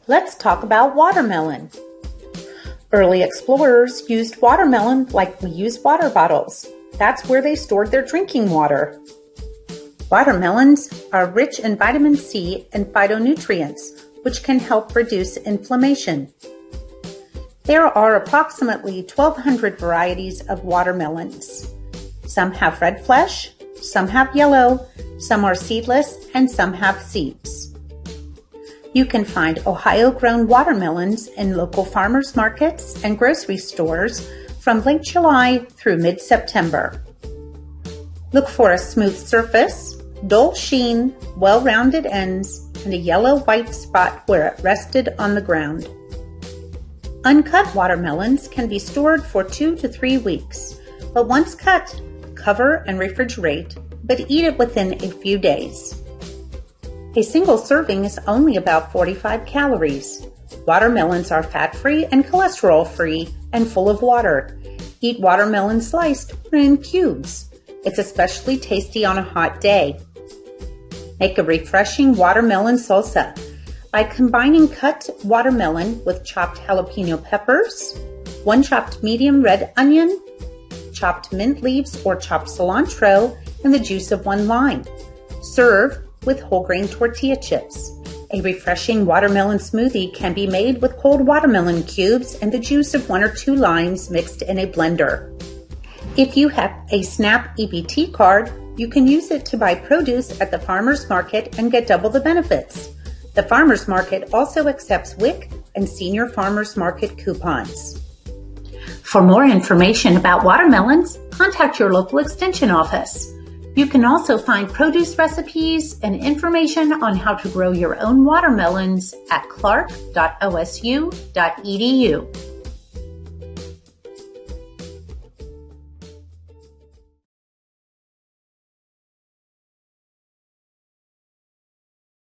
Let's talk about watermelon. Early explorers used watermelon like we use water bottles. That's where they stored their drinking water. Watermelons are rich in vitamin C and phytonutrients, which can help reduce inflammation. There are approximately 1,200 varieties of watermelons. Some have red flesh, some have yellow, some are seedless, and some have seeds. You can find Ohio-grown watermelons in local farmers markets and grocery stores from late July through mid-September. Look for a smooth surface, dull sheen, well-rounded ends, and a yellow-white spot where it rested on the ground. Uncut watermelons can be stored for 2 to 3 weeks, but once cut, cover and refrigerate, but eat it within a few days. A single serving is only about 45 calories. Watermelons are fat-free and cholesterol-free and full of water. Eat watermelon sliced or in cubes. It's especially tasty on a hot day. Make a refreshing watermelon salsa by combining cut watermelon with chopped jalapeno peppers, 1 chopped medium red onion, chopped mint leaves or chopped cilantro, and the juice of 1 lime. Serve with whole grain tortilla chips. A refreshing watermelon smoothie can be made with cold watermelon cubes and the juice of 1 or 2 limes mixed in a blender. If you have a SNAP EBT card, you can use it to buy produce at the farmer's market and get double the benefits. The farmer's market also accepts WIC and senior farmer's market coupons. For more information about watermelons, contact your local extension office. You can also find produce recipes and information on how to grow your own watermelons at clark.osu.edu.